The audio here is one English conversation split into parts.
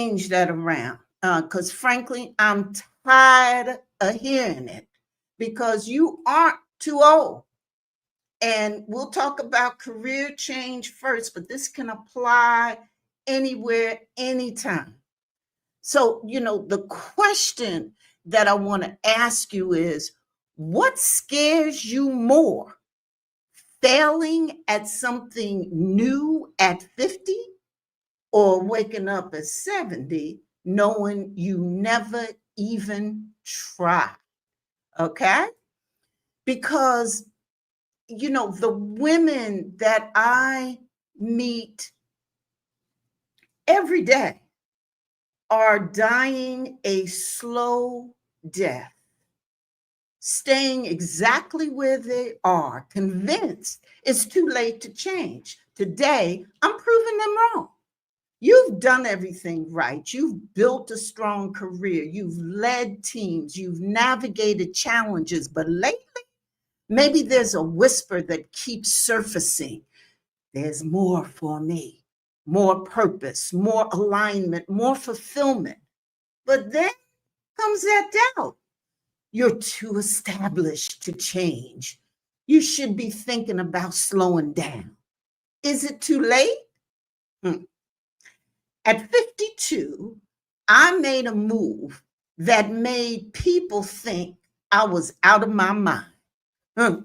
change that around because, frankly, I'm tired of hearing it because you aren't too old. And we'll talk about career change first, but this can apply anywhere, anytime. So, the question that I want to ask you is what scares you more? Failing at something new at 50 or waking up at 70 knowing you never even tried? Okay? Because, the women that I meet every day are dying a slow death, staying exactly where they are, convinced it's too late to change. Today, I'm proving them wrong. You've done everything right. You've built a strong career. You've led teams. You've navigated challenges. But lately, maybe there's a whisper that keeps surfacing. There's more for me, more purpose, more alignment, more fulfillment. But then comes that doubt. You're too established to change. You should be thinking about slowing down. Is it too late? Hmm. At 52, I made a move that made people think I was out of my mind. Hmm.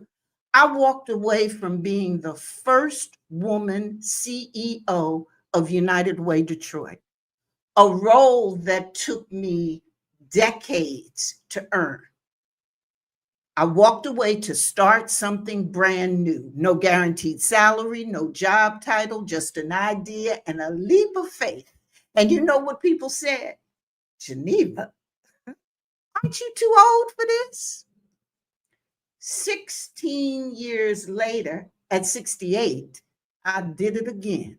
I walked away from being the first woman CEO of United Way Detroit, a role that took me decades to earn. I walked away to start something brand new. No guaranteed salary, no job title, just an idea and a leap of faith. And you know what people said? Geneva, aren't you too old for this? 16 years later, at 68, I did it again.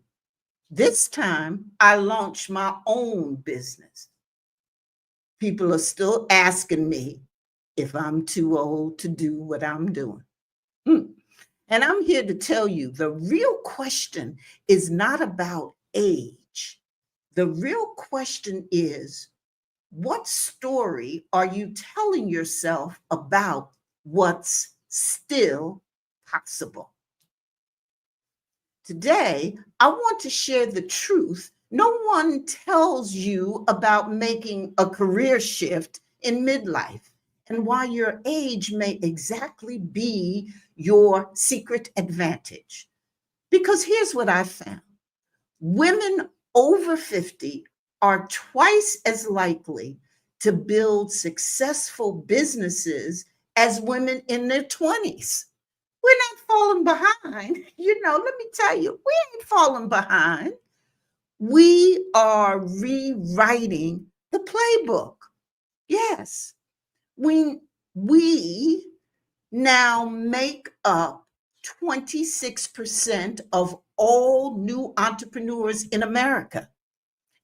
This time, I launched my own business. People are still asking me if I'm too old to do what I'm doing. Hmm. And I'm here to tell you the real question is not about age. The real question is, what story are you telling yourself about what's still possible? Today, I want to share the truth. No one tells you about making a career shift in midlife and why your age may exactly be your secret advantage. Because here's what I found: women over 50 are twice as likely to build successful businesses as women in their 20s. We're not falling behind. Let me tell you, we ain't falling behind. We are rewriting the playbook. Yes, we now make up 26% of all new entrepreneurs in America.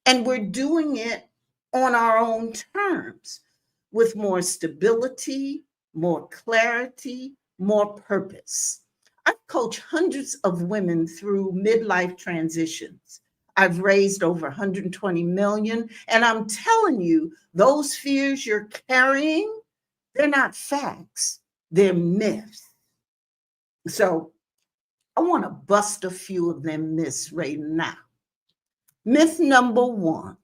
And we're doing it on our own terms with more stability, more clarity, more purpose. I've coached hundreds of women through midlife transitions. I've raised over 120 million. And I'm telling you, those fears you're carrying, they're not facts, they're myths. So I want to bust a few of them myths right now. Myth number one: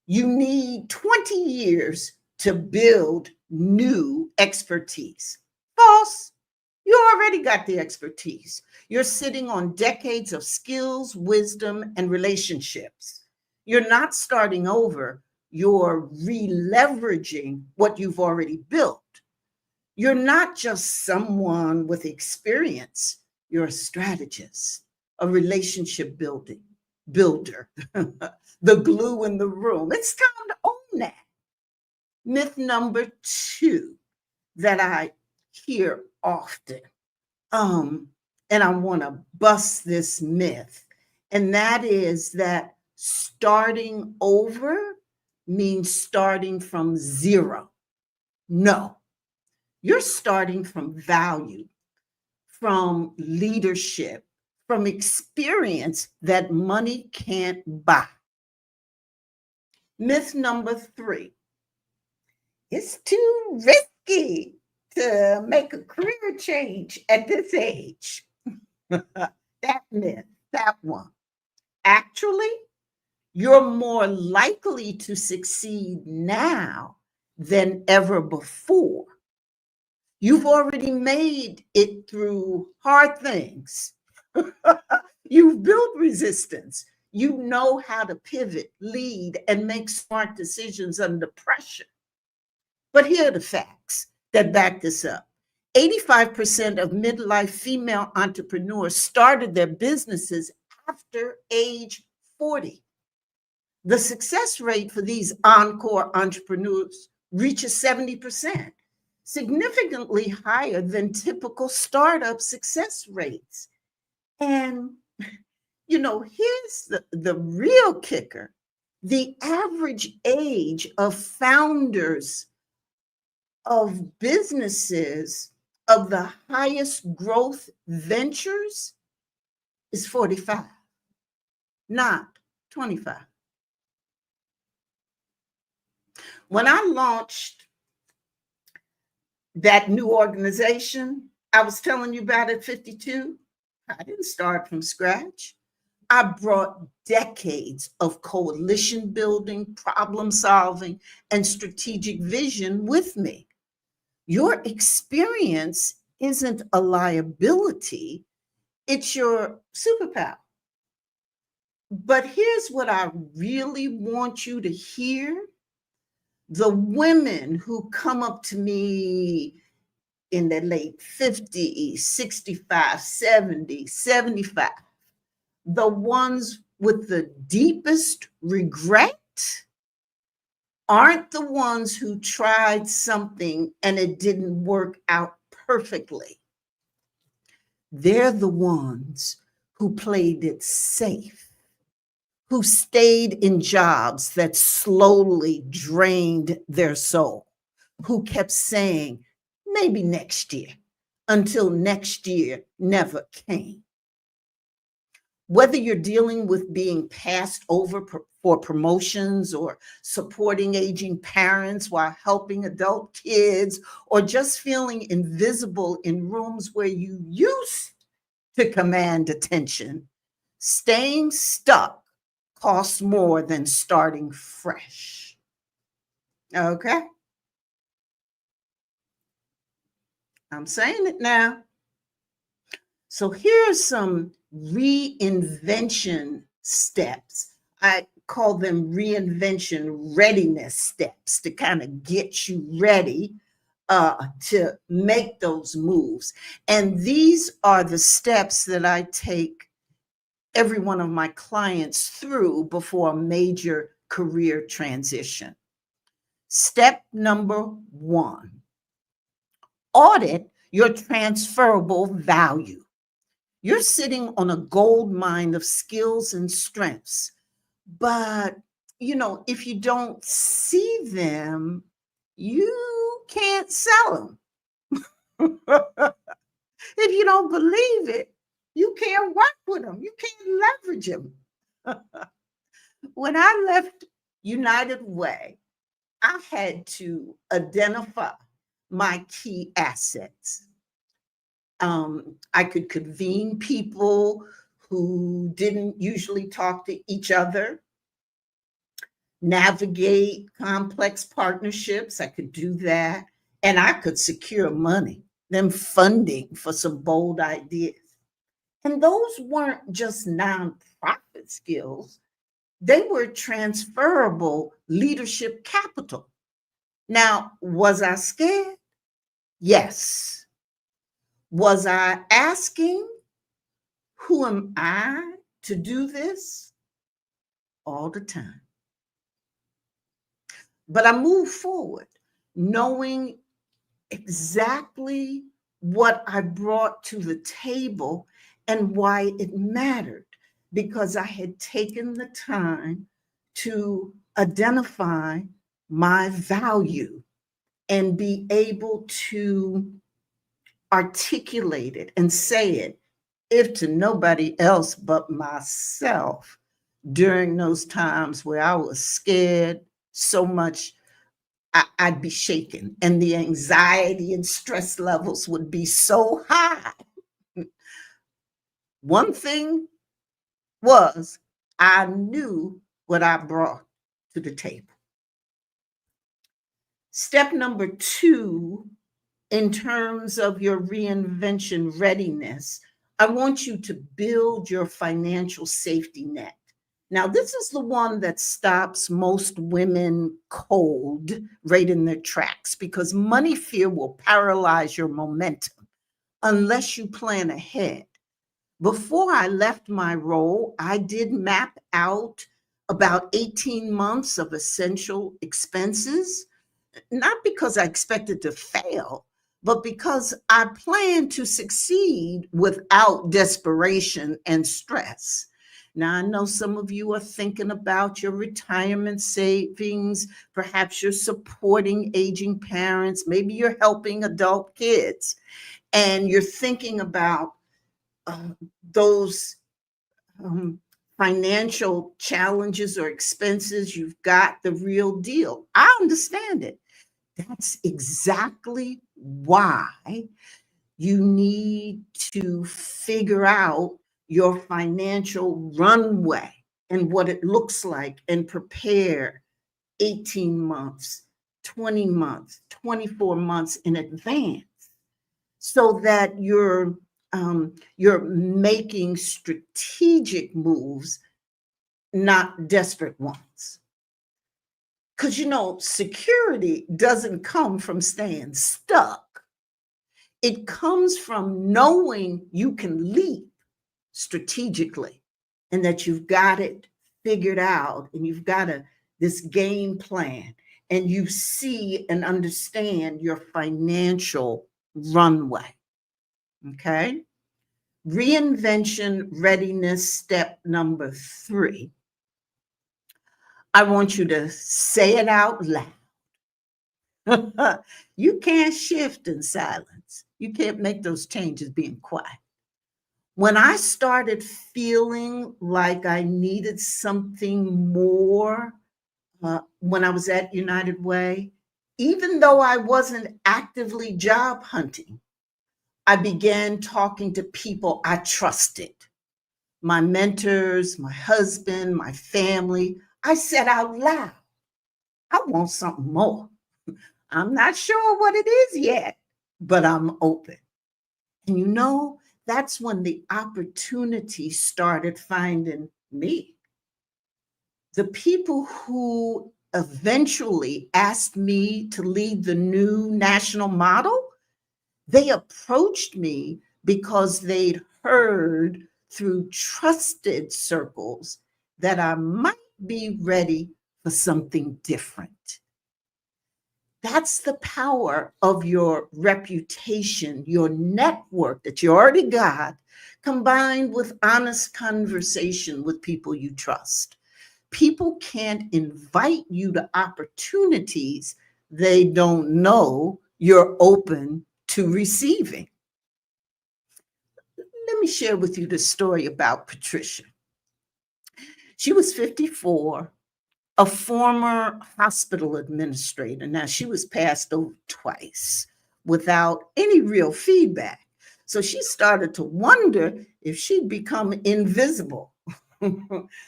you need 20 years to build new expertise. False. You already got the expertise. You're sitting on decades of skills, wisdom, and relationships. You're not starting over, you're re-leveraging what you've already built. You're not just someone with experience, you're a strategist, a relationship builder, the glue in the room. It's time to own that. Myth number two that I hear often, and I want to bust this myth, and that is that starting over means starting from zero. No, you're starting from value, from leadership, from experience that money can't buy. Myth number 3, it's too risky to make a career change at this age. That myth, that one. Actually, you're more likely to succeed now than ever before. You've already made it through hard things. You've built resistance. You know how to pivot, lead, and make smart decisions under pressure. But here are the facts that back this up. 85% of midlife female entrepreneurs started their businesses after age 40. The success rate for these encore entrepreneurs reaches 70%, significantly higher than typical startup success rates. And, here's the real kicker. The average age of founders of businesses of the highest growth ventures is 45, not 25. When I launched that new organization I was telling you about at 52, I didn't start from scratch. I brought decades of coalition building, problem solving, and strategic vision with me. Your experience isn't a liability, it's your superpower. But here's what I really want you to hear. The women who come up to me in their late 50s, 65, 70, 75, the ones with the deepest regret aren't the ones who tried something and it didn't work out perfectly. They're the ones who played it safe, who stayed in jobs that slowly drained their soul, who kept saying, maybe next year, until next year never came. Whether you're dealing with being passed over for promotions or supporting aging parents while helping adult kids, or just feeling invisible in rooms where you used to command attention, staying stuck costs more than starting fresh. Okay? I'm saying it now. So here are some reinvention steps. I call them reinvention readiness steps to kind of get you ready to make those moves. And these are the steps that I take every one of my clients through before a major career transition. Step number 1, audit your transferable value. You're sitting on a gold mine of skills and strengths, but if you don't see them, you can't sell them. If you don't believe it, you can't work with them. You can't leverage them. When I left United Way, I had to identify my key assets. I could convene people who didn't usually talk to each other, navigate complex partnerships. I could do that. And I could secure money, them funding for some bold ideas. And those weren't just nonprofit skills, they were transferable leadership capital. Now, was I scared? Yes. Was I asking, who am I to do this? All the time. But I moved forward knowing exactly what I brought to the table and why it mattered, because I had taken the time to identify my value and be able to articulate it and say it, if to nobody else but myself, during those times where I was scared so much, I'd be shaken, and the anxiety and stress levels would be so high. One thing was, I knew what I brought to the table. Step number 2, in terms of your reinvention readiness, I want you to build your financial safety net. Now, this is the one that stops most women cold right in their tracks, because money fear will paralyze your momentum unless you plan ahead. Before I left my role, I did map out about 18 months of essential expenses, not because I expected to fail, but because I planned to succeed without desperation and stress. Now, I know some of you are thinking about your retirement savings. Perhaps you're supporting aging parents. Maybe you're helping adult kids. And you're thinking about those financial challenges or expenses. You've got the real deal. I understand it. That's exactly why you need to figure out your financial runway and what it looks like, and prepare 18 months, 20 months, 24 months in advance, so that you're making strategic moves, not desperate ones. Because security doesn't come from staying stuck. It comes from knowing you can leap strategically, and that you've got it figured out, and you've got this game plan, and you see and understand your financial runway. Okay? Reinvention readiness step number 3. I want you to say it out loud. You can't shift in silence. You can't make those changes being quiet. When I started feeling like I needed something more, when I was at United Way, even though I wasn't actively job hunting, I began talking to people I trusted, my mentors, my husband, my family. I said out loud, I want something more. I'm not sure what it is yet, but I'm open. And that's when the opportunity started finding me. The people who eventually asked me to lead the new national model, they approached me because they'd heard through trusted circles that I might be ready for something different. That's the power of your reputation, your network that you already got, combined with honest conversation with people you trust. People can't invite you to opportunities they don't know you're open to receiving. Let me share with you the story about Patricia. She was 54, a former hospital administrator. Now, she was passed over twice without any real feedback. So she started to wonder if she'd become invisible,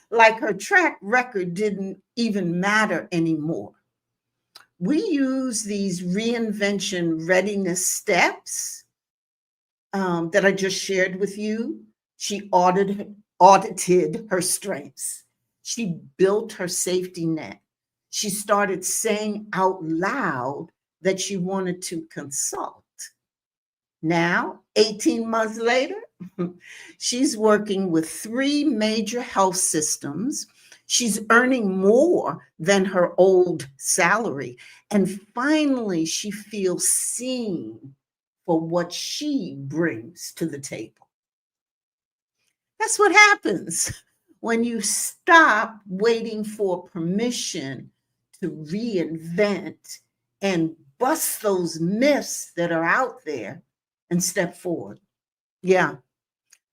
like her track record didn't even matter anymore. We use these reinvention readiness steps that I just shared with you. She audited her strengths. She built her safety net. She started saying out loud that she wanted to consult. Now, 18 months later, she's working with 3 major health systems. She's earning more than her old salary. And finally, she feels seen for what she brings to the table. That's what happens when you stop waiting for permission to reinvent and bust those myths that are out there and step forward. Yeah.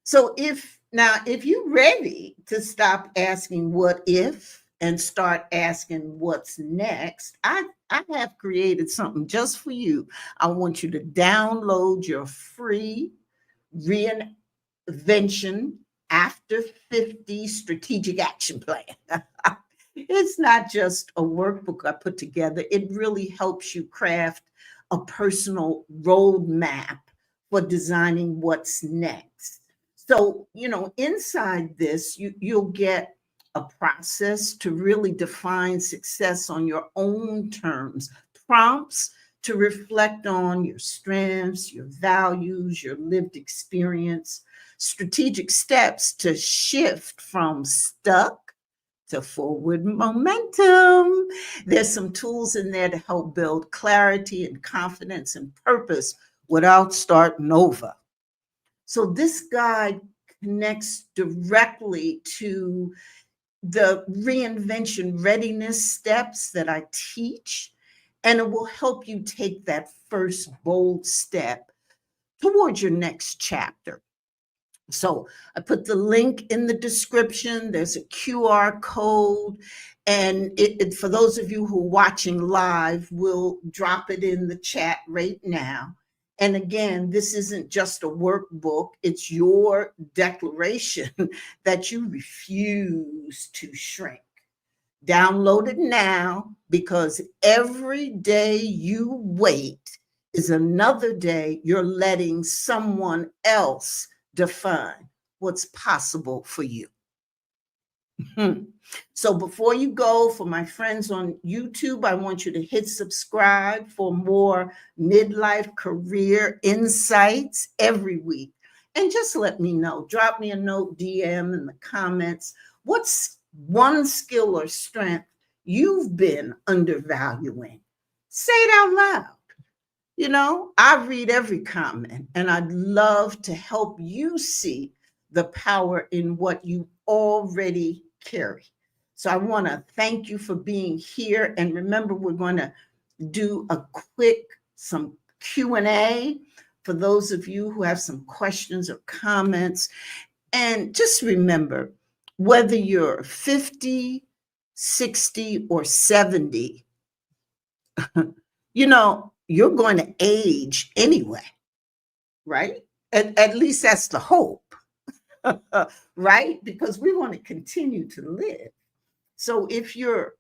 So if Now, if you're ready to stop asking what if and start asking what's next, I have created something just for you. I want you to download your free Reinvention After 50 Strategic Action Plan. It's not just a workbook I put together, it really helps you craft a personal roadmap for designing what's next. So, inside this, you'll get a process to really define success on your own terms, prompts to reflect on your strengths, your values, your lived experience, strategic steps to shift from stuck to forward momentum. There's some tools in there to help build clarity and confidence and purpose without starting over. So this guide connects directly to the reinvention readiness steps that I teach, and it will help you take that first bold step towards your next chapter. So I put the link in the description. There's a QR code. And for those of you who are watching live, we'll drop it in the chat right now. And again, this isn't just a workbook, it's your declaration that you refuse to shrink. Download it now, because every day you wait is another day you're letting someone else define what's possible for you. So before you go, for my friends on YouTube, I want you to hit subscribe for more midlife career insights every week. And just let me know. Drop me a note, DM in the comments. What's one skill or strength you've been undervaluing? Say it out loud. I read every comment, and I'd love to help you see the power in what you already carry. So I want to thank you for being here. And remember, we're going to do some Q&A for those of you who have some questions or comments. And just remember, whether you're 50, 60, or 70, you're going to age anyway, right? At least that's the hope, right? Because we want to continue to live. So if you're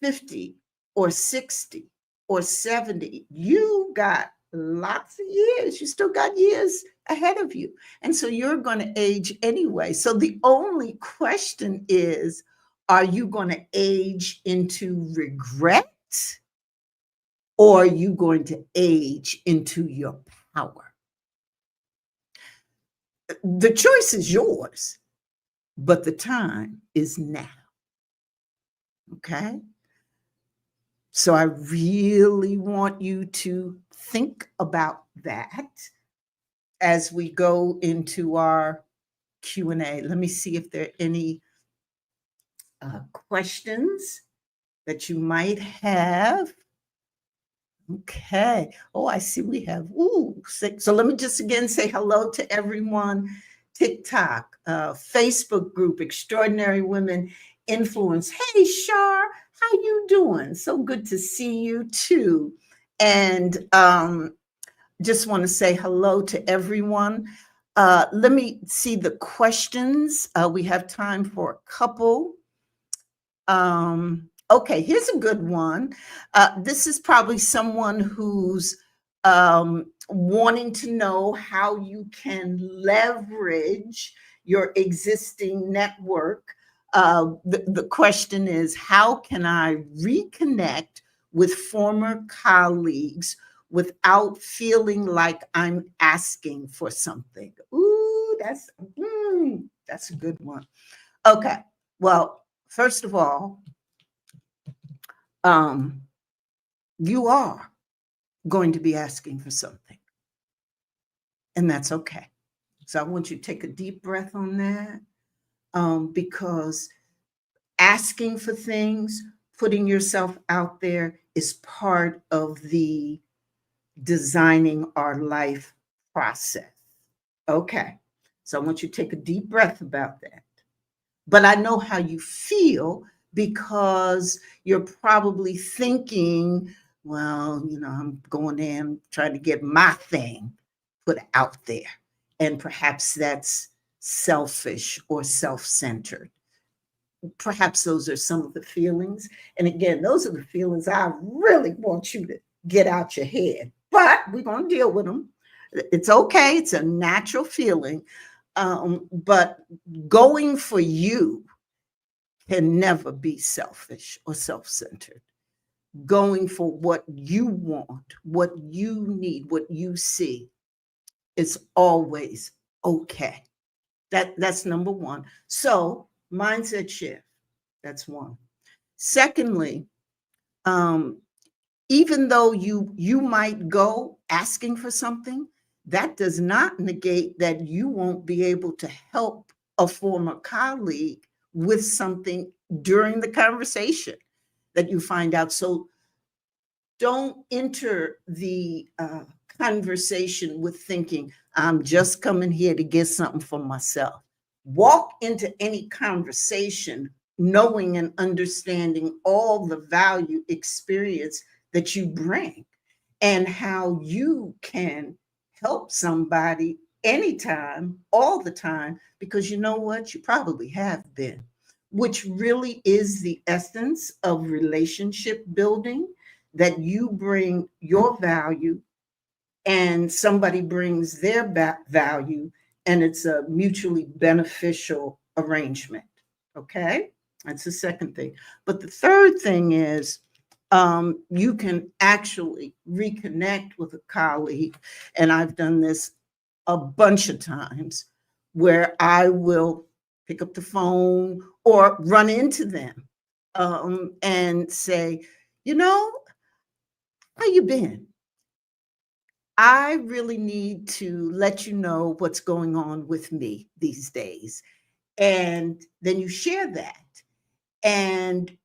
50 or 60 or 70, you got lots of years. You still got years ahead of you. And so you're going to age anyway. So the only question is, are you going to age into regret? Or are you going to age into your power? The choice is yours, but the time is now. Okay? So I really want you to think about that as we go into our Q&A. Let me see if there are any questions that you might have. Okay. Oh, I see we have, 6. So let me just again say hello to everyone. TikTok, Facebook group, Extraordinary Women Influence. Hey, Shar, how you doing? So good to see you too. And just want to say hello to everyone. Let me see the questions. We have time for a couple. Okay, here's a good one. This is probably someone who's wanting to know how you can leverage your existing network. The question is, how can I reconnect with former colleagues without feeling like I'm asking for something? Ooh, that's a good one. Okay, well, first of all, you are going to be asking for something, and that's okay. So I want you to take a deep breath on that, because asking for things, putting yourself out there is part of the designing our life process. Okay. So I want you to take a deep breath about that. But I know how you feel because you're probably thinking, well, I'm going in trying to get my thing put out there. And perhaps that's selfish or self centered. Perhaps those are some of the feelings. And again, those are the feelings I really want you to get out your head. But we're going to deal with them. It's okay, it's a natural feeling. But going for you can never be selfish or self centered. Going for what you want, what you need, what you see is always okay. That's number one. So, mindset shift. That's one. Secondly, um, even though you might go asking for something, that does not negate that you won't be able to help a former colleague with something during the conversation that you find out. So don't enter the conversation with thinking, I'm just coming here to get something for myself. Walk into any conversation knowing and understanding all the value experience that you bring and how you can help somebody anytime, all the time, because you know what? You probably have been, which really is the essence of relationship building, that you bring your value and somebody brings their value, and it's a mutually beneficial arrangement. Okay, that's the second thing. But the third thing is, you can actually reconnect with a colleague, and I've done this a bunch of times where I will pick up the phone or run into them, and say, you know, how you been? I really need to let you know what's going on with me these days. And then you share that and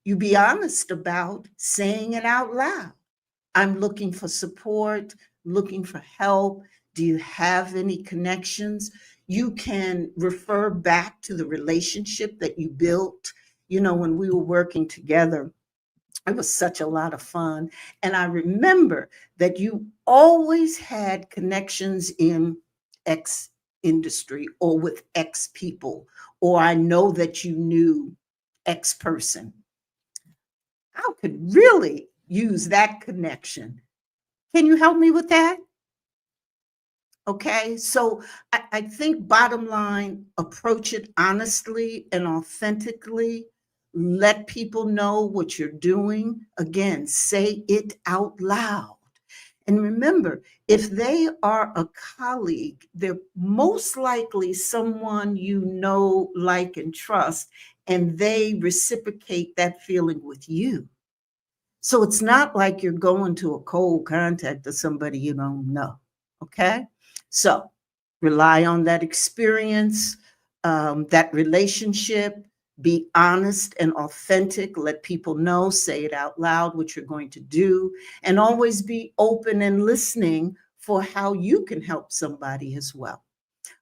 you be honest about saying it out loud. I'm looking for support, looking for help. Do you have any connections? You can refer back to the relationship that you built. When we were working together, it was such a lot of fun. And I remember that you always had connections in X industry or with X people, or I know that you knew X person. I could really use that connection. Can you help me with that? Okay, so I think bottom line, approach it honestly and authentically. Let people know what you're doing. Again, say it out loud. And remember, if they are a colleague, they're most likely someone you know, like, and trust, and they reciprocate that feeling with you. So it's not like you're going to a cold contact to somebody you don't know. Okay. So rely on that experience, that relationship, be honest and authentic, let people know, say it out loud what you're going to do, and always be open and listening for how you can help somebody as well.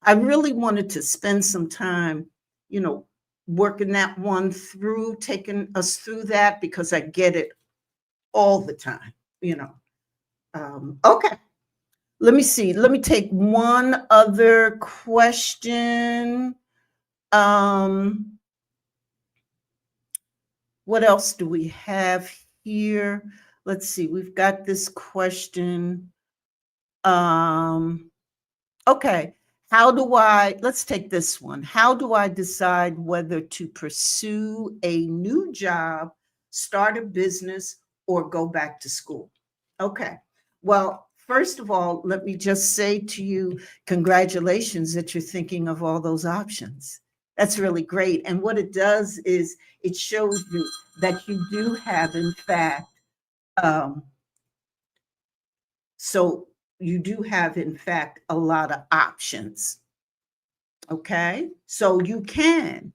I really wanted to spend some time, you know, working that one through, taking us through that because I get it all the time, you know. Okay, let me see. Let me take one other question. Um, what else do we have here? Let's see. We've got this question. Um, okay. Let's take this one. How do I decide whether to pursue a new job, start a business, or go back to school? Okay. Well, first of all, let me just say to you, congratulations that you're thinking of all those options. That's really great. And what it does is it shows you that you do have, in fact, um, so you do have, in fact, a lot of options. Okay. So you can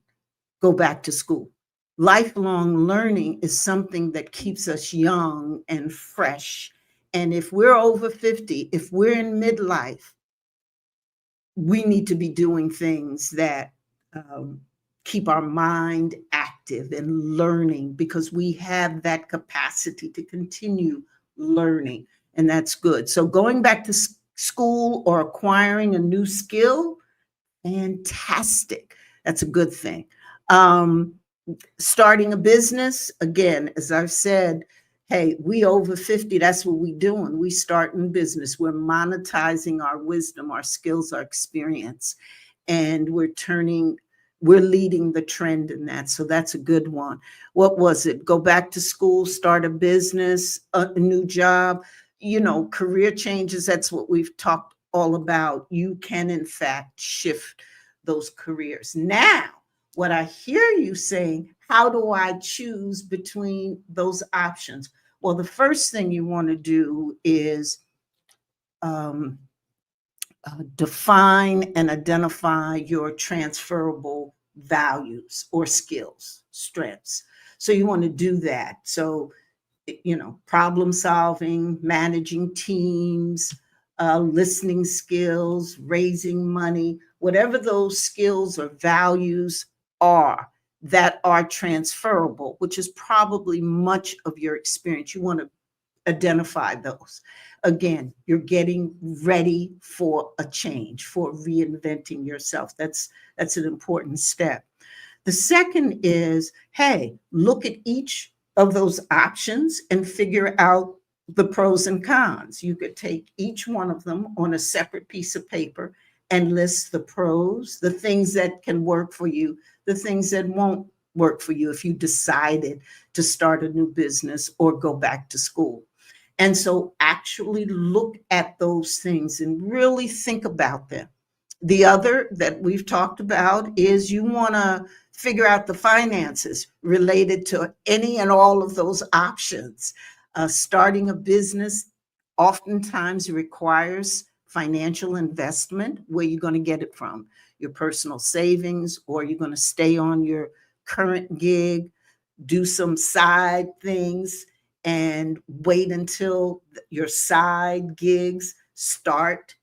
go back to school. Lifelong learning is something that keeps us young and fresh. And if we're over 50, if we're in midlife, we need to be doing things that um, keep our mind active and learning, because we have that capacity to continue learning, and that's good. So going back to school or acquiring a new skill, fantastic. That's a good thing. Um, Starting a business, again, as I've said, hey, we over 50, that's what we doing. We starting business. We're monetizing our wisdom, our skills, our experience, and we're leading the trend in that. So that's a good one. What was it? Go back to school, start a business, a new job, career changes. That's what we've talked all about. You can, in fact, shift those careers. Now, what I hear you saying, how do I choose between those options? Well, the first thing you want to do is um, define and identify your transferable values or skills, strengths. So you want to do that. So, problem solving, managing teams, listening skills, raising money, whatever those skills or values are that are transferable, which is probably much of your experience. You want to identify those. Again, you're getting ready for a change, for reinventing yourself. That's an important step. The second is, hey, look at each of those options and figure out the pros and cons. You could take each one of them on a separate piece of paper and list the pros, the things that can work for you, the things that won't work for you if you decided to start a new business or go back to school. And so actually look at those things and really think about them. The other that we've talked about is you want to figure out the finances related to any and all of those options. Starting a business oftentimes requires financial investment. Where you're going to get it from? Your personal savings, or you're going to stay on your current gig, do some side things, and wait until your side gigs start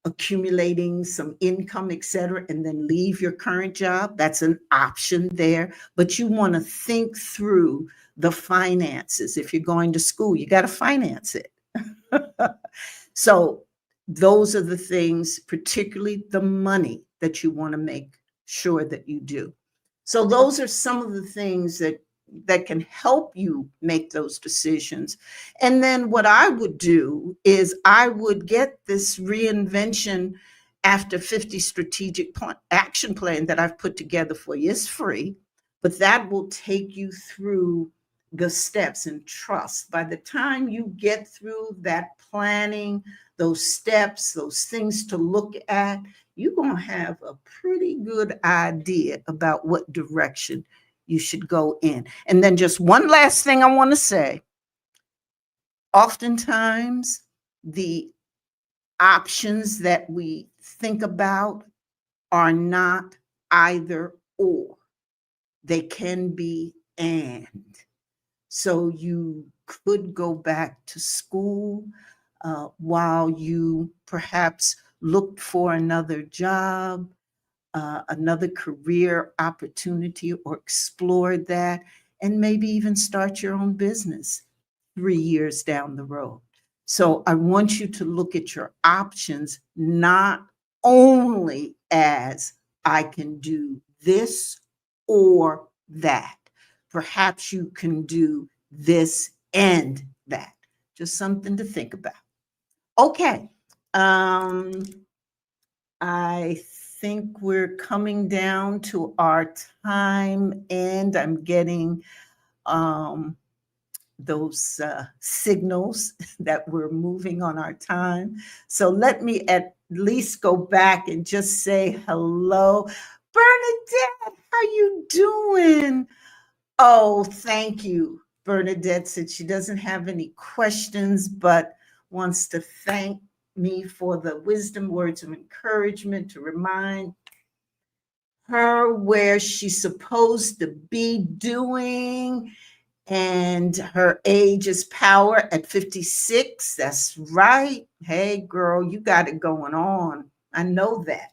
accumulating some income, et cetera, and then leave your current job. That's an option there. But you want to think through the finances. If you're going to school, you got to finance it. So those are the things, particularly the money, that you want to make sure that you do. So those are some of the things that can help you make those decisions. And then what I would do is I would get this reinvention after 50 strategic action plan that I've put together for you. It's free, but that will take you through the steps, and trust. By the time you get through that planning, those steps, those things to look at, you're going to have a pretty good idea about what direction you should go in. And then just one last thing I want to say. Oftentimes, the options that we think about are not either or. They can be and. So you could go back to school while you perhaps looked for another job, another career opportunity, or explored that, and maybe even start your own business 3 years down the road. So I want you to look at your options not only as I can do this or that. Perhaps you can do this and that. Just something to think about. Okay. I think we're coming down to our time, and I'm getting those signals that we're moving on our time. So let me at least go back and just say hello. Bernadette, how you doing? Oh, thank you. Bernadette said she doesn't have any questions, but wants to thank me for the wisdom words of encouragement, to remind her where she's supposed to be doing, and her age is power at 56. That's right. Hey, girl, you got it going on. I know that.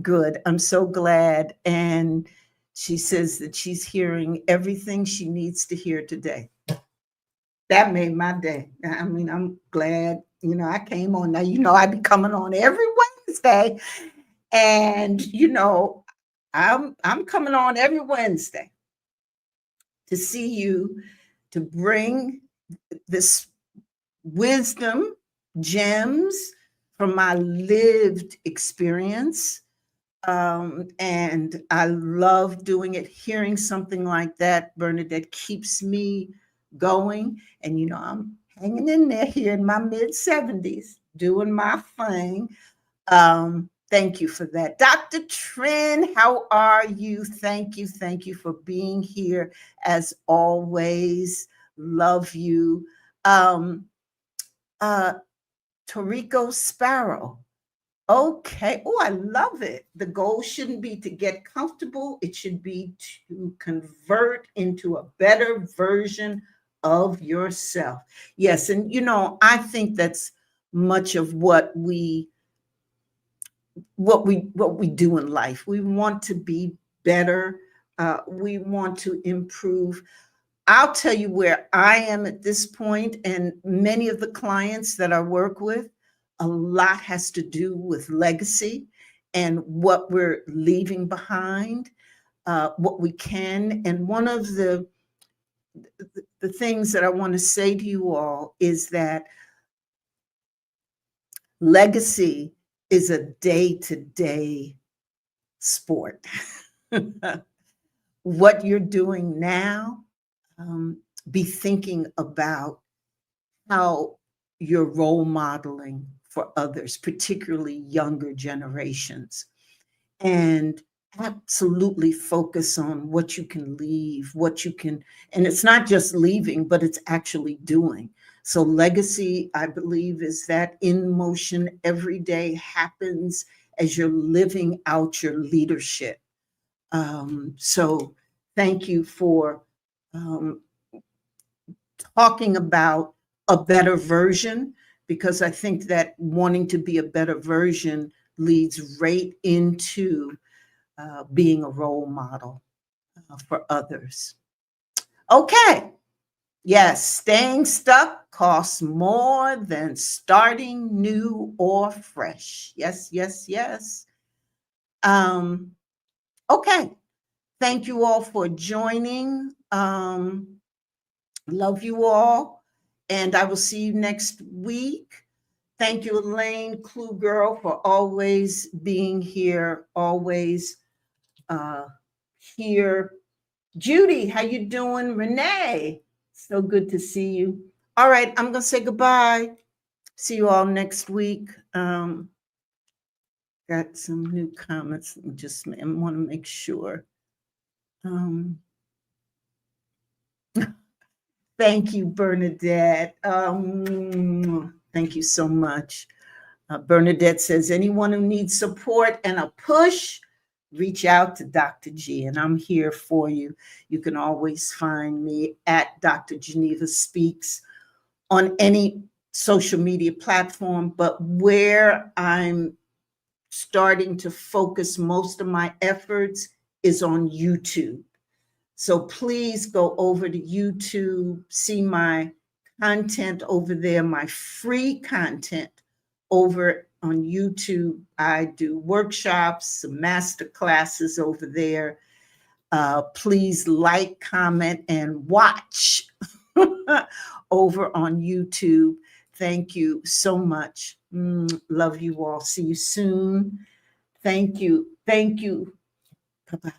Good. I'm so glad. And she says that she's hearing everything she needs to hear today. That made my day. I mean, I'm glad, I came on. Now, I be coming on every Wednesday. And, I'm coming on every Wednesday to see you, to bring this wisdom, gems from my lived experience. And I love doing it. Hearing something like that, Bernadette, keeps me going. And, I'm hanging in there here in my mid 70s, doing my thing. Thank you for that. Dr. Trin, how are you? Thank you. Thank you for being here as always. Love you. Uh, Toriko Sparrow. Okay. Oh, I love it. The goal shouldn't be to get comfortable. It should be to convert into a better version of yourself. Yes. And, I think that's much of what we do in life. We want to be better. We want to improve. I'll tell you where I am at this point, and many of the clients that I work with, a lot has to do with legacy and what we're leaving behind, what we can. And one of the things that I want to say to you all is that legacy is a day-to-day sport. What you're doing now, be thinking about how you're role modeling for others, particularly younger generations, and absolutely focus on what you can leave, and it's not just leaving, but it's actually doing. So legacy, I believe, is that in motion every day happens as you're living out your leadership. So thank you for talking about a better version, because I think that wanting to be a better version leads right into being a role model for others. Okay. Yes, staying stuck costs more than starting new or fresh. Yes, yes, yes. Okay. Thank you all for joining. Love you all. And I will see you next week. Thank you, Elaine, Clue Girl, for always being here, always here. Judy, how you doing? Renee, so good to see you. All right, I'm going to say goodbye. See you all next week. Got some new comments. I want to make sure. Thank you, Bernadette. Thank you so much. Bernadette says, anyone who needs support and a push, reach out to Dr. G, and I'm here for you. You can always find me at Dr. Geneva Speaks on any social media platform, but where I'm starting to focus most of my efforts is on YouTube. So please go over to YouTube, see my content over there, my free content over on YouTube. I do workshops, some master classes over there. Please like, comment, and watch over on YouTube. Thank you so much. Love you all. See you soon. Thank you. Thank you. Bye-bye.